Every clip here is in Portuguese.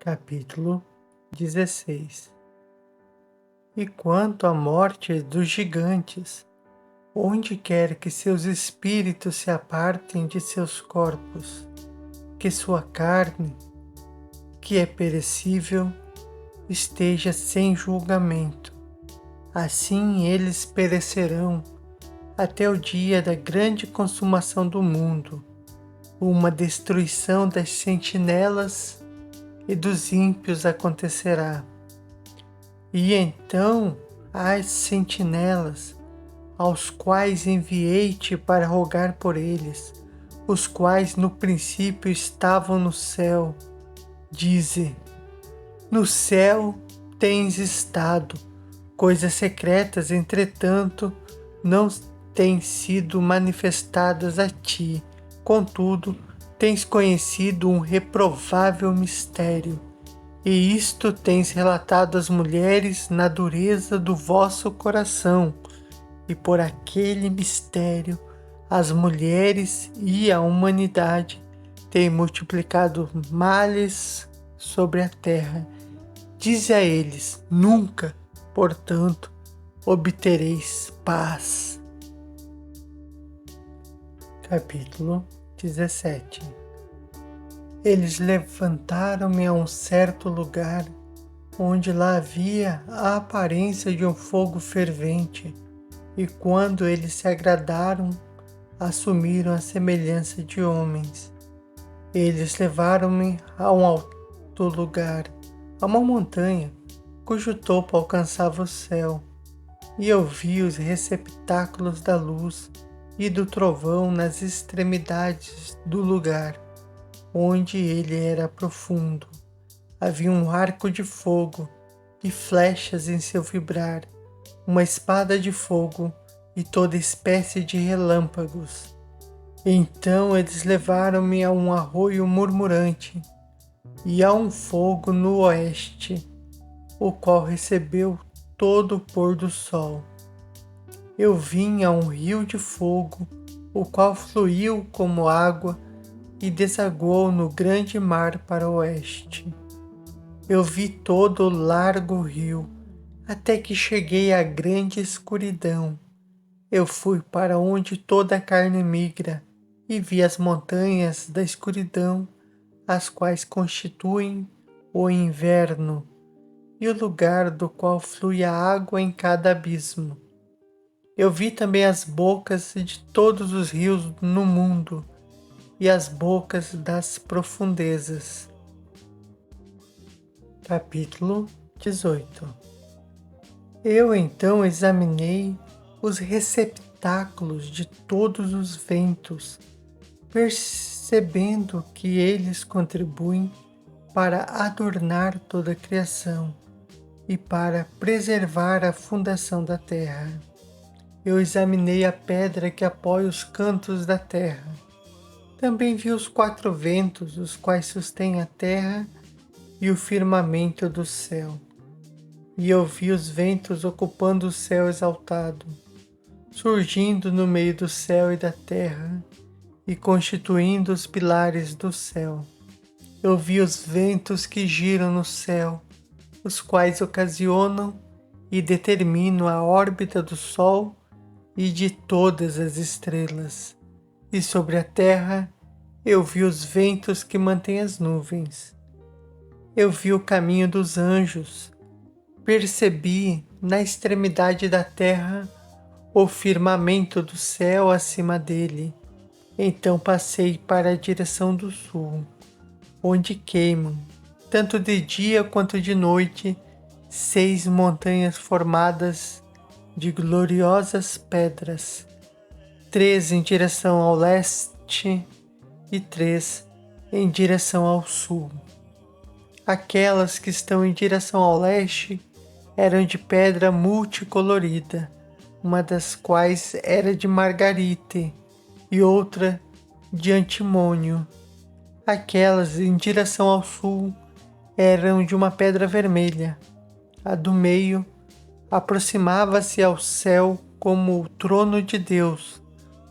Capítulo 16. E quanto à morte dos gigantes, onde quer que seus espíritos se apartem de seus corpos, que sua carne, que é perecível, esteja sem julgamento, assim eles perecerão até o dia da grande consumação do mundo, uma destruição das sentinelas e dos ímpios acontecerá. E então as sentinelas, aos quais enviei-te para rogar por eles, os quais no princípio estavam no céu, dizem: no céu tens estado, coisas secretas, entretanto, não têm sido manifestadas a ti, contudo, tens conhecido um reprovável mistério. E isto tens relatado às mulheres na dureza do vosso coração, e por aquele mistério as mulheres e a humanidade têm multiplicado males sobre a terra. Dize a eles: nunca, portanto, obtereis paz. Capítulo 17. Eles levantaram-me a um certo lugar, onde lá havia a aparência de um fogo fervente, e quando eles se agradaram, assumiram a semelhança de homens. Eles levaram-me a um alto lugar, a uma montanha, cujo topo alcançava o céu, e eu vi os receptáculos da luz e do trovão nas extremidades do lugar, onde ele era profundo. Havia um arco de fogo e flechas em seu vibrar, uma espada de fogo e toda espécie de relâmpagos. Então eles levaram-me a um arroio murmurante e a um fogo no oeste, o qual recebeu todo o pôr do sol. Eu vim a um rio de fogo, o qual fluiu como água e desaguou no grande mar para o oeste. Eu vi todo o largo rio, até que cheguei à grande escuridão. Eu fui para onde toda a carne migra, e vi as montanhas da escuridão, as quais constituem o inverno, e o lugar do qual flui a água em cada abismo. Eu vi também as bocas de todos os rios no mundo, e as bocas das profundezas. Capítulo 18. Eu então examinei os receptáculos de todos os ventos, percebendo que eles contribuem para adornar toda a criação e para preservar a fundação da terra. Eu examinei a pedra que apoia os cantos da terra. Também vi os 4 ventos, os quais sustêm a terra e o firmamento do céu. E eu vi os ventos ocupando o céu exaltado, surgindo no meio do céu e da terra, e constituindo os pilares do céu. Eu vi os ventos que giram no céu, os quais ocasionam e determinam a órbita do Sol e de todas as estrelas. E sobre a terra eu vi os ventos que mantêm as nuvens. Eu vi o caminho dos anjos. Percebi na extremidade da terra o firmamento do céu acima dele. Então passei para a direção do sul, onde queimam, tanto de dia quanto de noite, 6 montanhas formadas de gloriosas pedras, 3 em direção ao leste e 3 em direção ao sul. Aquelas que estão em direção ao leste eram de pedra multicolorida, uma das quais era de margarite e outra de antimônio. Aquelas em direção ao sul eram de uma pedra vermelha. A do meio aproximava-se ao céu como o trono de Deus,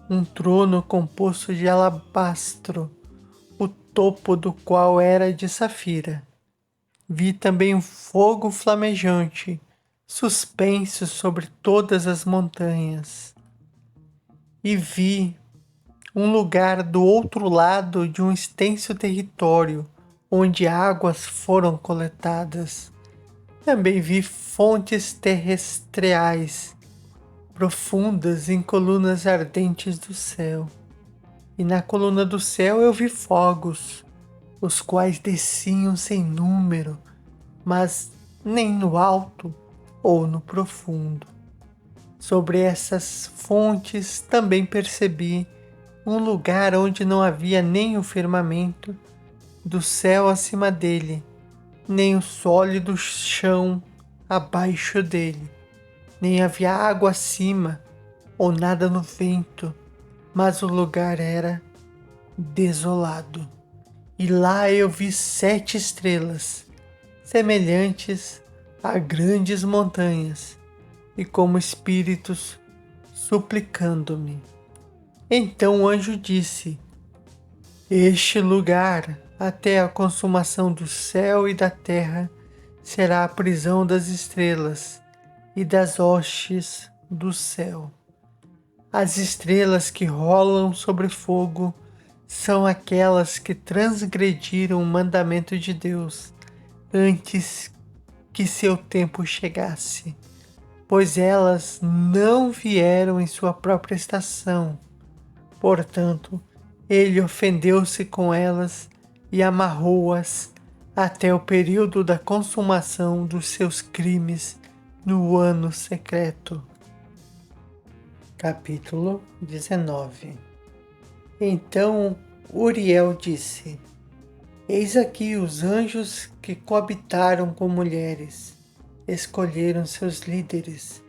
um trono composto de alabastro, o topo do qual era de safira. Vi também um fogo flamejante, suspenso sobre todas as montanhas. E vi um lugar do outro lado de um extenso território, onde águas foram coletadas. Também vi fontes terrestriais, profundas em colunas ardentes do céu. E na coluna do céu eu vi fogos, os quais desciam sem número, mas nem no alto ou no profundo. Sobre essas fontes também percebi um lugar onde não havia nem o firmamento do céu acima dele, nem o sólido chão abaixo dele, nem havia água acima ou nada no vento, mas o lugar era desolado. E lá eu vi 7 estrelas, semelhantes a grandes montanhas, e como espíritos suplicando-me. Então o anjo disse: Este lugar, até a consumação do céu e da terra, será a prisão das estrelas e das hostes do céu. As estrelas que rolam sobre fogo são aquelas que transgrediram o mandamento de Deus antes que seu tempo chegasse, pois elas não vieram em sua própria estação. Portanto, ele ofendeu-se com elas e amarrou-as até o período da consumação dos seus crimes no ano secreto. Capítulo 19. Então Uriel disse: Eis aqui os anjos que coabitaram com mulheres, escolheram seus líderes,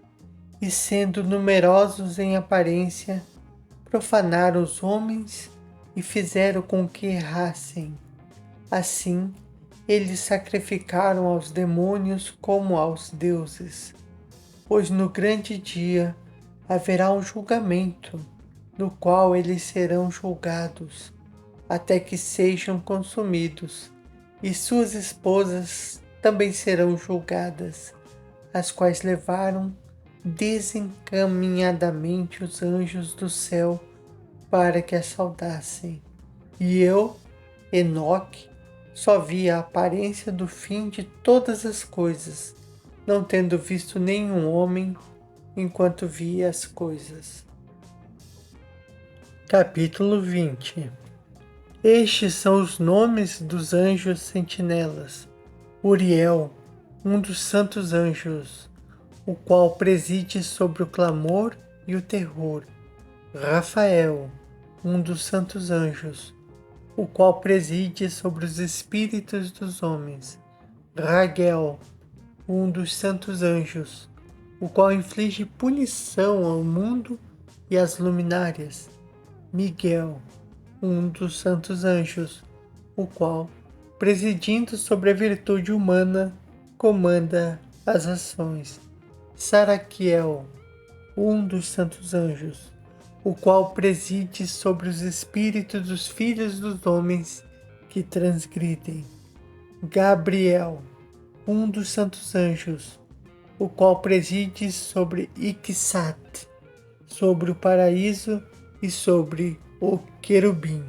e sendo numerosos em aparência, profanaram os homens e fizeram com que errassem. Assim, eles sacrificaram aos demônios como aos deuses. Pois no grande dia haverá um julgamento, no qual eles serão julgados, até que sejam consumidos, e suas esposas também serão julgadas, as quais levaram desencaminhadamente os anjos do céu para que as saudassem. E eu, Enoque, só vi a aparência do fim de todas as coisas, não tendo visto nenhum homem enquanto via as coisas. Capítulo 20. Estes são os nomes dos anjos sentinelas. Uriel, um dos santos anjos, o qual preside sobre o clamor e o terror. Rafael, um dos santos anjos, o qual preside sobre os espíritos dos homens. Raguel, um dos santos anjos, o qual inflige punição ao mundo e às luminárias. Miguel, um dos santos anjos, o qual, presidindo sobre a virtude humana, comanda as ações. Saraquiel, um dos santos anjos, o qual preside sobre os espíritos dos filhos dos homens que transgridem. Gabriel, um dos santos anjos, o qual preside sobre Ixat, sobre o paraíso e sobre o querubim.